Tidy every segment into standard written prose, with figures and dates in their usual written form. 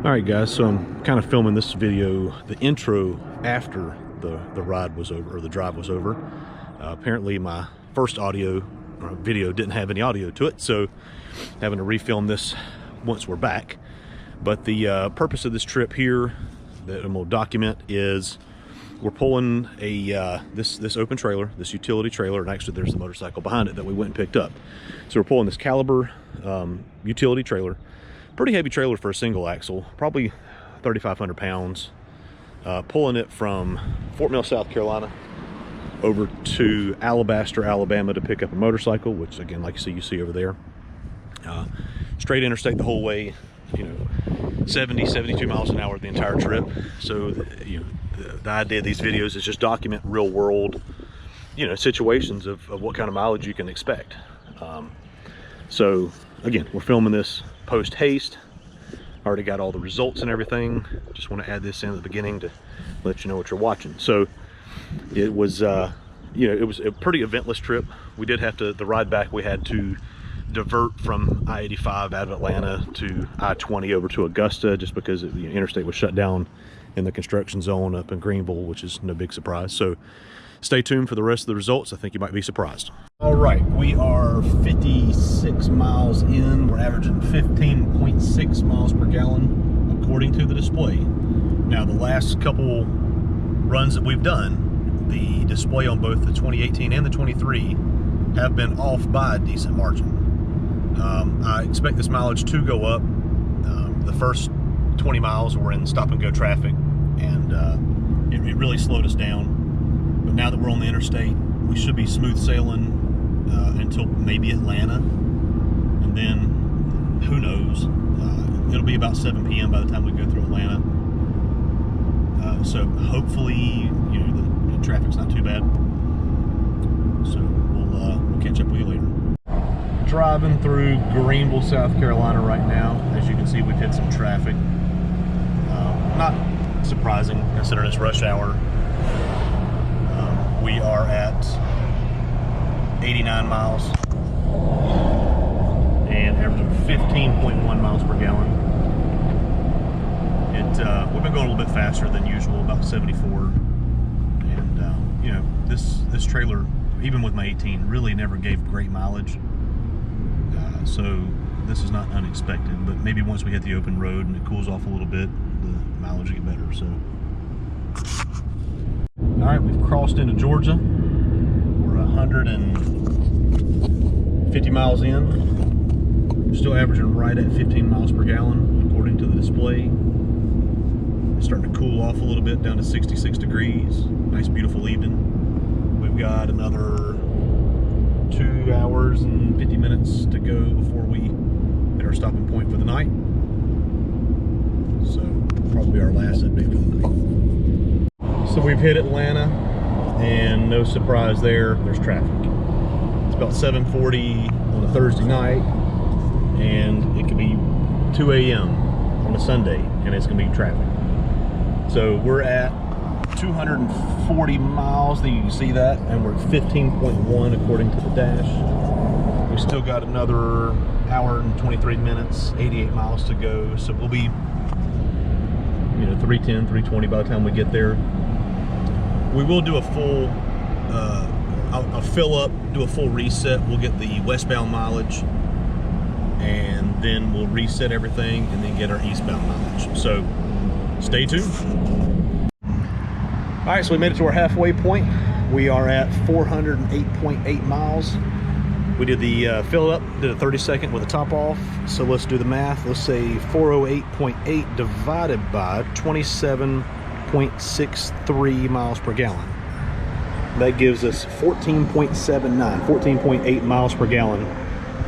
All right, guys, so I'm kind of filming this video, the intro after the ride was over, or the drive was over. Apparently my first audio or video didn't have any audio to it, so having to refilm this once we're back. But the purpose of this trip here that I'm gonna document is we're pulling a this open trailer, this utility trailer, and actually there's the motorcycle behind it that we went and picked up. So we're pulling this Caliber utility trailer. Pretty heavy trailer for a single axle, probably 3,500 pounds. Pulling it from Fort Mill, South Carolina, over to Alabaster, Alabama to pick up a motorcycle, which again, like you see over there. Straight interstate the whole way, 70, 72 miles an hour the entire trip. So, the idea of these videos is just document real world, situations of what kind of mileage you can expect. So again, we're filming this post haste. Already got all the results and everything. Just want to add this in at the beginning to let you know what you're watching. So it was it was a pretty eventless trip. We did have to, the ride back, we had to divert from I-85 out of Atlanta to I-20 over to Augusta, just because the interstate was shut down in the construction zone up in Greenville, which is no big surprise. So stay tuned for the rest of the results. I think you might be surprised. All right, we are 56 miles in. We're averaging 15.6 miles per gallon according to the display. Now, the last couple runs that we've done, the display on both the 2018 and the 23 have been off by a decent margin. I expect this mileage to go up. The first 20 miles were in stop and go traffic, and it really slowed us down. But now that we're on the interstate, we should be smooth sailing until maybe Atlanta, and then who knows, it'll be about 7 p.m. by the time we go through Atlanta. So hopefully, the traffic's not too bad. So we'll catch up with you later. Driving through Greenville, South Carolina right now. As you can see, we've hit some traffic. Not surprising considering it's rush hour. We are at 89 miles and averaging 15.1 miles per gallon. We've been going a little bit faster than usual, about 74. And this trailer, even with my 18, really never gave great mileage. So this is not unexpected, but maybe once we hit the open road and it cools off a little bit, the mileage will get better. So, all right, we've crossed into Georgia. We're 150 miles in. We're still averaging right at 15 miles per gallon according to the display. It's starting to cool off a little bit down to 66 degrees. Nice, beautiful evening. We've got another 2 hours and 50 minutes to go before we hit our stopping point for the night. So probably our last update for the night. So we've hit Atlanta, and no surprise there's traffic. It's about 7:40 on a Thursday night, and it could be 2 a.m. on a Sunday, and it's gonna be traffic. So we're at 240 miles, you can see that, and we're at 15.1 according to the dash. We still got another hour and 23 minutes, 88 miles to go, so we'll be 310, 320 by the time we get there. We will do a full I'll fill up, do a full reset. We'll get the westbound mileage, and then we'll reset everything and then get our eastbound mileage. So stay tuned. All right, so we made it to our halfway point. We are at 408.8 miles. We did the fill up, did a 30-second with a top off. So let's do the math. Let's say 408.8 divided by 27.63 miles per gallon. That gives us 14.8 miles per gallon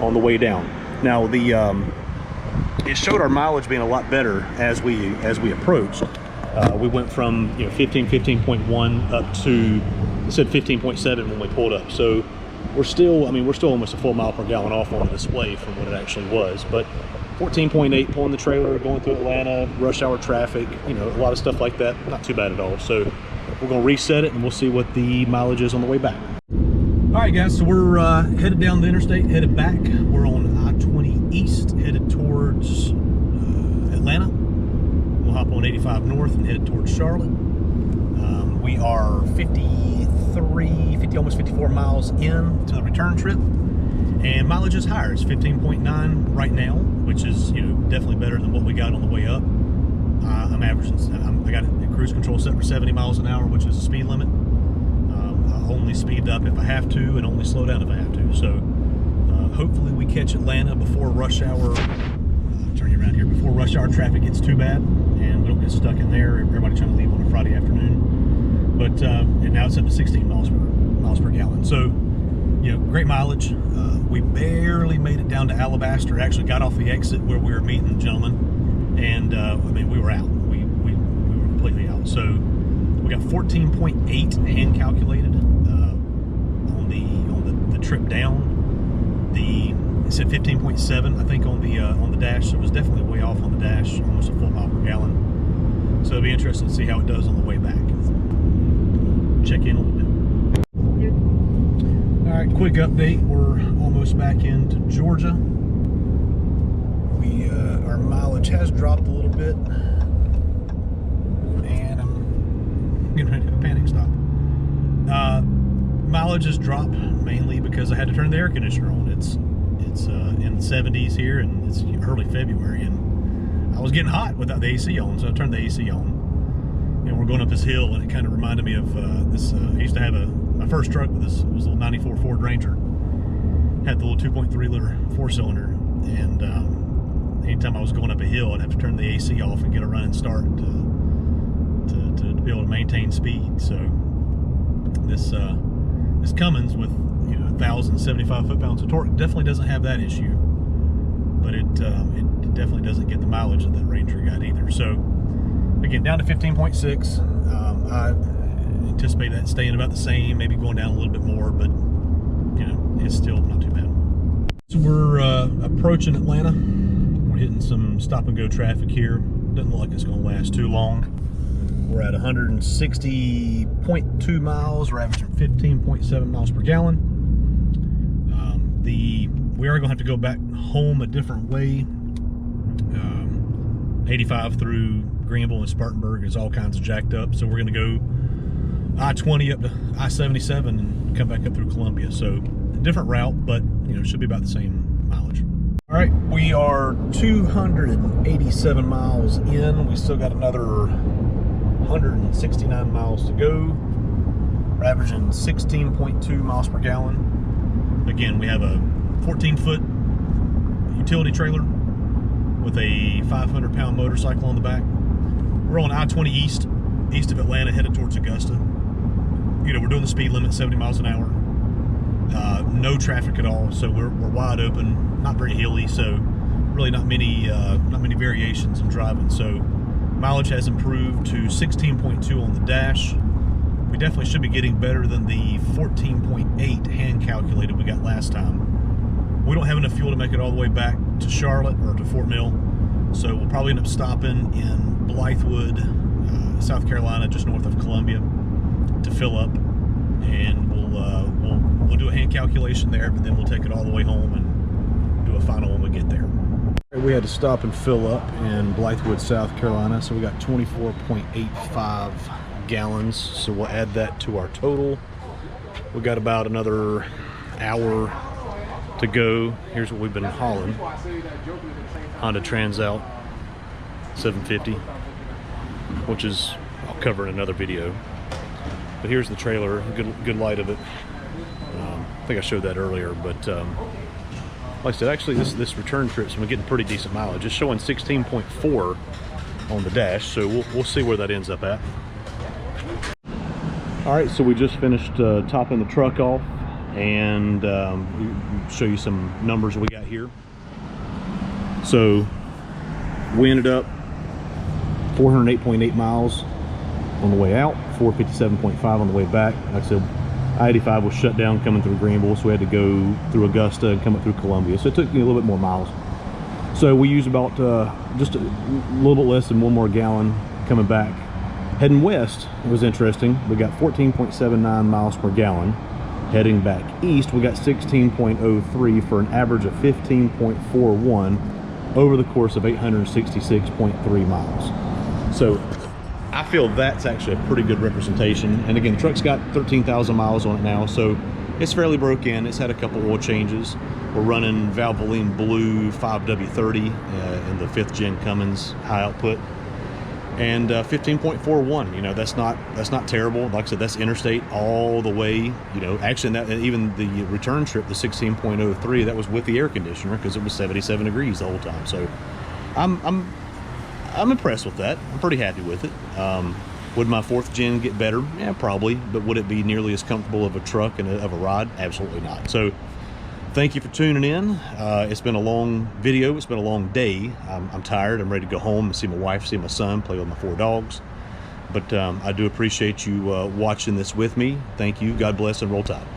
on the way down. Now it showed our mileage being a lot better as we approached. We went from 15.1 up to, it said 15.7 when we pulled up. So we're still almost a full mile per gallon off on the display from what it actually was. But 14.8 pulling the trailer, going through Atlanta, rush hour traffic, a lot of stuff like that. Not too bad at all. So we're gonna reset it and we'll see what the mileage is on the way back. All right, guys, so we're headed down the interstate, headed back. We're on I-20 East, headed towards Atlanta. 85 north and head towards Charlotte. We are 50, almost 54 miles in to the return trip, and mileage is higher. It's 15.9 right now, which is, you know, definitely better than what we got on the way up. I'm averaging, I got a cruise control set for 70 miles an hour, which is the speed limit. I only speed up if I have to and only slow down if I have to. So hopefully we catch Atlanta before rush hour, turn you around here, before rush hour traffic gets too bad and we don't get stuck in there, everybody trying to leave on a Friday afternoon. But and now it's up to 16 miles per gallon. So, you know, great mileage. We barely made it down to Alabaster. Actually got off the exit where we were meeting the gentleman, and I mean, we were out. We were completely out. So we got 14.8 hand calculated on the trip down. It said 15.7, I think, on the dash. So it was definitely way off on the dash, almost a full mile per gallon. So it'll be interesting to see how it does on the way back. Check in a little bit. All right, quick update. We're almost back into Georgia. Our mileage has dropped a little bit, and I'm getting ready to have a panic stop. Mileage has dropped mainly because I had to turn the air conditioner on. It's in the 70s here, and it's early February, and I was getting hot without the AC on, so I turned the AC on. And we're going up this hill, and it kind of reminded me of this. I used to have my first truck with this. It was a little 94 Ford Ranger. Had the little 2.3 liter 4-cylinder, and anytime I was going up a hill, I'd have to turn the AC off and get a running start to be able to maintain speed. So this Cummins with, you know, 1,075 foot-pounds of torque definitely doesn't have that issue, but it definitely doesn't get the mileage that Ranger got either. So again, down to 15.6. I anticipate that staying about the same, maybe going down a little bit more, but you know, it's still not too bad. So we're approaching Atlanta. We're hitting some stop and go traffic here. Doesn't look like it's going to last too long. We're at 160.2 miles. We're averaging 15.7 miles per gallon. We are going to have to go back home a different way. 85 through Greenville and Spartanburg is all kinds of jacked up, so we're going to go I-20 up to I-77 and come back up through Columbia. So a different route, but you know, should be about the same mileage. All right, we are 287 miles in. We still got another 169 miles to go. We're averaging 16.2 miles per gallon. Again, we have a 14-foot utility trailer with a 500-pound motorcycle on the back. We're on I-20 east of Atlanta, headed towards Augusta. You know, we're doing the speed limit, 70 miles an hour. No traffic at all, so we're wide open, not very hilly, so really not many variations in driving. So mileage has improved to 16.2 on the dash. We definitely should be getting better than the 14.8 hand calculated we got last time. We don't have enough fuel to make it all the way back to Charlotte or to Fort Mill, so we'll probably end up stopping in Blythewood, South Carolina, just north of Columbia, to fill up, and we'll do a hand calculation there, but then we'll take it all the way home and do a final when we get there. We had to stop and fill up in Blythewood, South Carolina, so we got 24.85 gallons, so we'll add that to our total. We got about another hour to go. Here's what we've been hauling. Honda Transalp 750, which is, I'll cover in another video. But here's the trailer, good light of it. I think I showed that earlier, but like I said, actually this return trip's been getting pretty decent mileage. It's showing 16.4 on the dash, so we'll see where that ends up at. All right, so we just finished topping the truck off, and show you some numbers we got here. So we ended up 408.8 miles on the way out, 457.5 on the way back. Like I said, I-85 was shut down coming through Greenville, so we had to go through Augusta and come up through Columbia. So it took me a little bit more miles. So we used about just a little bit less than 1 more gallon coming back. Heading west, it was interesting. We got 14.79 miles per gallon. Heading back east, we got 16.03 for an average of 15.41 over the course of 866.3 miles. So I feel that's actually a pretty good representation. And again, the truck's got 13,000 miles on it now, so it's fairly broke in. It's had a couple oil changes. We're running Valvoline Blue 5W30 in the 5th gen Cummins high output, and 15.41. You know, that's not terrible. Like I said, that's interstate all the way. You know, actually, that, even the return trip, the 16.03, that was with the air conditioner because it was 77 degrees the whole time. So I'm impressed with that. I'm pretty happy with it. Would my 4th gen get better? Yeah, probably. But would it be nearly as comfortable of a truck and of a ride? Absolutely not. So thank you for tuning in. It's been a long video. It's been a long day. I'm tired. I'm ready to go home and see my wife, see my son, play with my 4 dogs. But I do appreciate you watching this with me. Thank you. God bless, and roll tide.